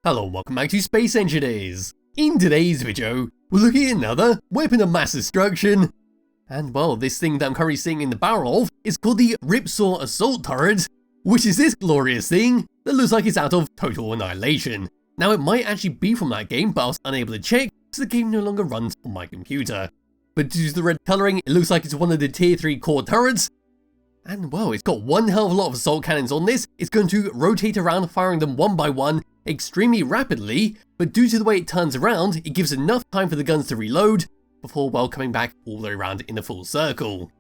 Hello and welcome back to Space Engineers. In today's video, we're looking at another weapon of mass destruction. And well, this thing that I'm currently seeing in the barrel of is called the RipSaw Assault Turret, which is this glorious thing that looks like it's out of Total Annihilation. Now it might actually be from that game, but I was unable to check because the game no longer runs on my computer. But due to the red colouring, it looks like it's one of the tier 3 core turrets. And well, it's got one hell of a lot of assault cannons on this. It's going to rotate around, firing them one by one extremely rapidly, but due to the way it turns around, it gives enough time for the guns to reload before, well, coming back all the way around in a full circle.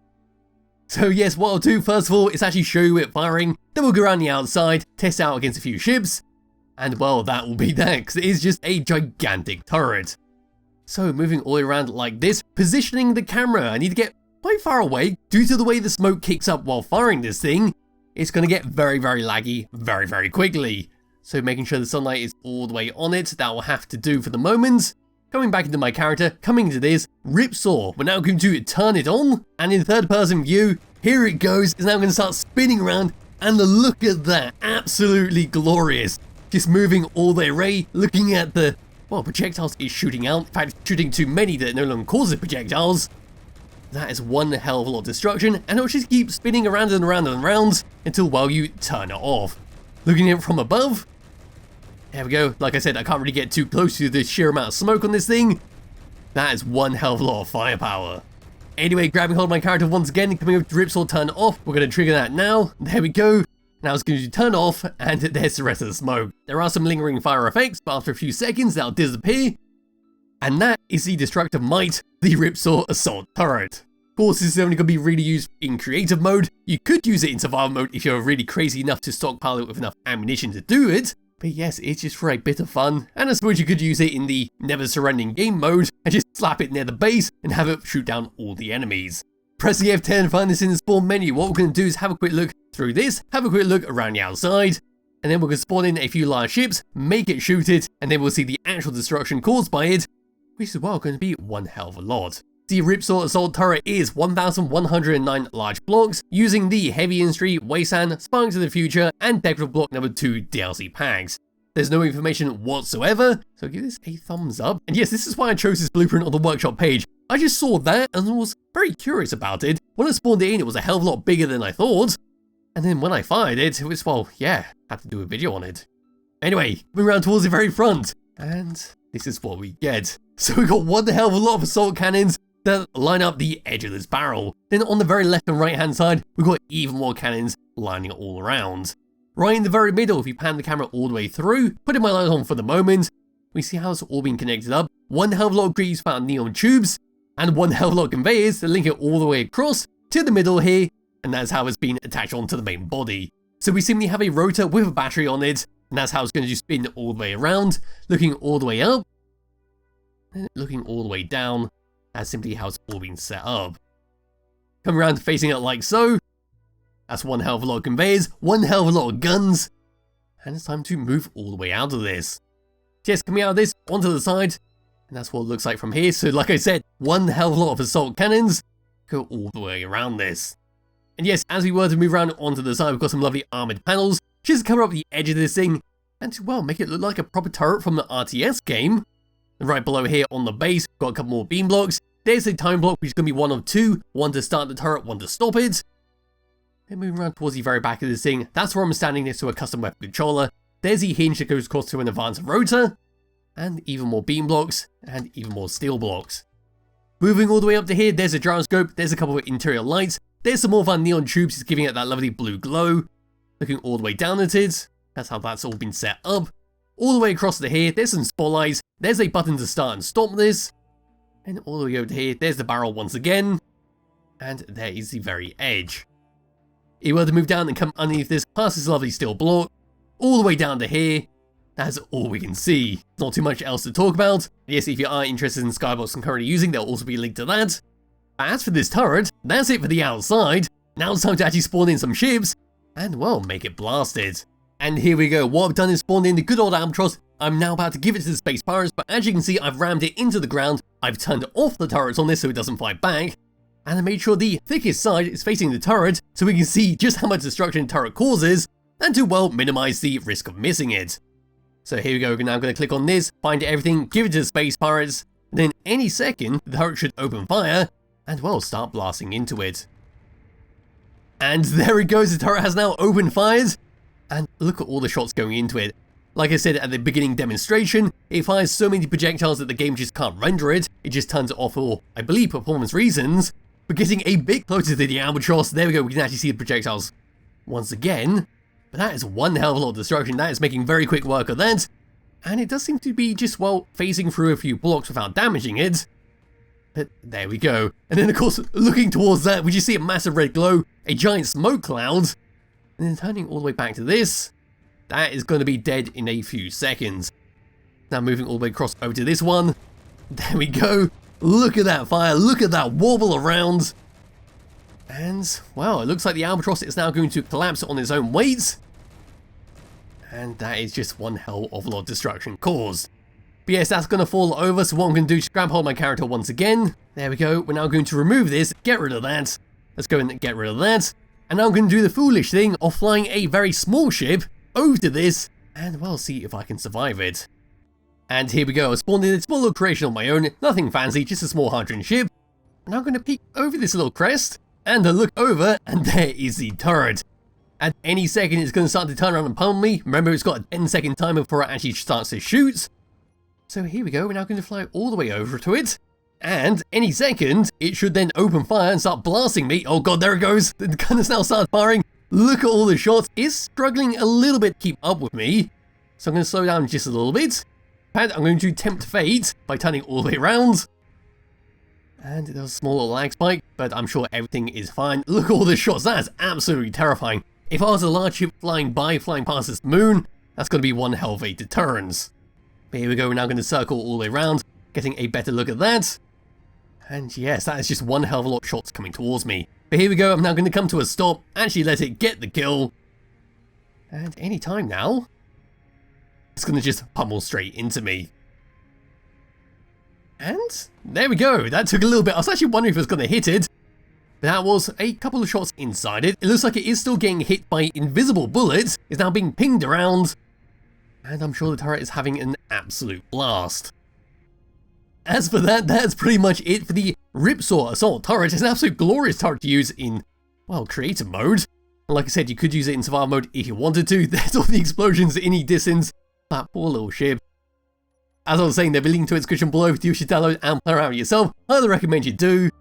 So yes, what I'll do first of all is actually show you it firing, then we'll go around the outside, test out against a few ships, and well, that will be that, because it is just a gigantic turret. So moving all the way around like this, positioning the camera, I need to get quite far away. Due to the way the smoke kicks up while firing this thing, it's going to get very laggy very quickly. So making sure the sunlight is all the way on it, that will have to do for the moment. Coming back into my character, coming to this, RipSaw, we're now going to turn it on, and in third person view, here it goes, it's now going to start spinning around, and look at that, absolutely glorious. Just moving all the way, looking at the, well, projectiles it's shooting out, in fact shooting too many that it no longer causes projectiles. That is one hell of a lot of destruction, and it'll just keep spinning around and around and around until, well, you turn it off. Looking at it from above, there we go. Like I said, I can't really get too close to the sheer amount of smoke on this thing. That is one hell of a lot of firepower. Anyway, grabbing hold of my character once again, coming over to RipSaw turn off. We're going to trigger that now. There we go. Now it's going to turn off, and there's the rest of the smoke. There are some lingering fire effects, but after a few seconds, that'll disappear. And that is the destructive might, the RipSaw Assault Turret. Of course, this is only going to be really used in creative mode. You could use it in survival mode if you're really crazy enough to stockpile it with enough ammunition to do it. But yes, it's just for a bit of fun, and I suppose you could use it in the never surrendering game mode and just slap it near the base and have it shoot down all the enemies. Press the F10 to find this in the spawn menu. What we're going to do is have a quick look through this, have a quick look around the outside, and then we're going to spawn in a few large ships, make it shoot it, and then we'll see the actual destruction caused by it, which is well going to be one hell of a lot. The RipSaw Assault Turret is 1,109 large blocks using the Heavy Industry, Wasteland, Sparks of the Future, and Decorative Block number 2 DLC packs. There's no information whatsoever, so give this a thumbs up. And yes, this is why I chose this blueprint on the workshop page. I just saw that and was very curious about it. When I spawned it in, it was a hell of a lot bigger than I thought. And then when I fired it, it was, well, yeah, had to do a video on it. Anyway, moving around towards the very front, and this is what we get. So we got one hell of a lot of assault cannons that line up the edge of this barrel. Then on the very left and right hand side, we've got even more cannons lining all around. Right in the very middle, if you pan the camera all the way through, putting my light on for the moment, we see how it's all been connected up. One hell of a lot of grease found neon tubes, and one hell of a lot of conveyors that link it all the way across to the middle here, and that's how it's been attached onto the main body. So we simply have a rotor with a battery on it, and that's how it's going to spin all the way around, looking all the way up, and looking all the way down. That's simply how it's all been set up. Coming around facing it like so. That's one hell of a lot of conveyors, one hell of a lot of guns. And it's time to move all the way out of this. Just coming out of this, onto the side. And that's what it looks like from here. So like I said, one hell of a lot of assault cannons go all the way around this. And yes, as we were to move around onto the side, we've got some lovely armoured panels. Just to cover up the edge of this thing. And to, well, make it look like a proper turret from the RTS game. And right below here on the base, we've got a couple more beam blocks. There's a time block, which is going to be one of two. One to start the turret, one to stop it. Then moving around towards the very back of this thing, that's where I'm standing next to a custom weapon controller. There's the hinge that goes across to an advanced rotor. And even more beam blocks, and even more steel blocks. Moving all the way up to here, there's a gyroscope, there's a couple of interior lights. There's some more of our neon tubes, just giving it that lovely blue glow. Looking all the way down at it. That's how that's all been set up. All the way across to here, there's some spotlights, there's a button to start and stop this, and all the way over to here, there's the barrel once again, and there is the very edge. If you were to move down and come underneath this, past this lovely steel block, all the way down to here, that's all we can see. Not too much else to talk about. Yes, if you are interested in Skybox I'm currently using, there'll also be a link to that. As for this turret, that's it for the outside. Now it's time to actually spawn in some ships, and well, make it blasted. And here we go, what I've done is spawned in the good old Albatross. I'm now about to give it to the Space Pirates, but as you can see, I've rammed it into the ground. I've turned off the turrets on this so it doesn't fight back. And I made sure the thickest side is facing the turret so we can see just how much destruction the turret causes, and to, well, minimize the risk of missing it. So here we go, now I'm going to click on this, find everything, give it to the space pirates, and then any second the turret should open fire, and well, start blasting into it. And there it goes, the turret has now opened fires, and look at all the shots going into it. Like I said at the beginning demonstration, it fires so many projectiles that the game just can't render it, it just turns it off for, I believe, performance reasons. But getting a bit closer to the albatross, there we go, we can actually see the projectiles once again. But that is one hell of a lot of destruction, that is making very quick work of that. And it does seem to be just, well, phasing through a few blocks without damaging it. But there we go. And then of course, looking towards that, we just see a massive red glow, a giant smoke cloud. And then turning all the way back to this, that is going to be dead in a few seconds. Now moving all the way across over to this one. There we go. Look at that fire, look at that wobble around. And, well, it looks like the albatross is now going to collapse on its own weight. And that is just one hell of a lot of destruction caused. But yes, that's going to fall over, so what I'm going to do is grab hold of my character once again. There we go, we're now going to remove this, get rid of that. Let's go and get rid of that. And now I'm going to do the foolish thing of flying a very small ship over to this, and well, see if I can survive it. And here we go, I spawned in a small little creation of my own, nothing fancy, just a small hydrogen ship. And I'm going to peek over this little crest, and I look over, and there is the turret. At any second, it's going to start to turn around and pummel me. Remember, it's got a 10-second timer before it actually starts to shoot. So here we go, we're now going to fly all the way over to it. And any second, it should then open fire and start blasting me. Oh god, there it goes. The gun has now started firing. Look at all the shots. It's struggling a little bit to keep up with me. So I'm going to slow down just a little bit. And I'm going to tempt fate by turning all the way around. And there was a small little lag spike, but I'm sure everything is fine. Look at all the shots. That is absolutely terrifying. If I was a large ship flying past this moon, that's going to be one hell of a deterrence. But here we go, we're now going to circle all the way around, getting a better look at that. And yes, that is just one hell of a lot of shots coming towards me. But here we go, I'm now going to come to a stop, actually let it get the kill. And any time now, it's going to just pummel straight into me. And there we go, that took a little bit. I was actually wondering if it was going to hit it. But that was a couple of shots inside it. It looks like it is still getting hit by invisible bullets. It's now being pinged around. And I'm sure the turret is having an absolute blast. As for that, that's pretty much it for the RipSaw Assault Turret. It's an absolute glorious turret to use in, well, creative mode. And like I said, you could use it in survival mode if you wanted to. There's all the explosions in any distance. That poor little ship. As I was saying, there'll be a link to its description below if you should download and play around yourself. I highly recommend you do.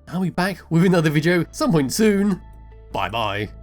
I'll be back with another video some point soon. Bye bye.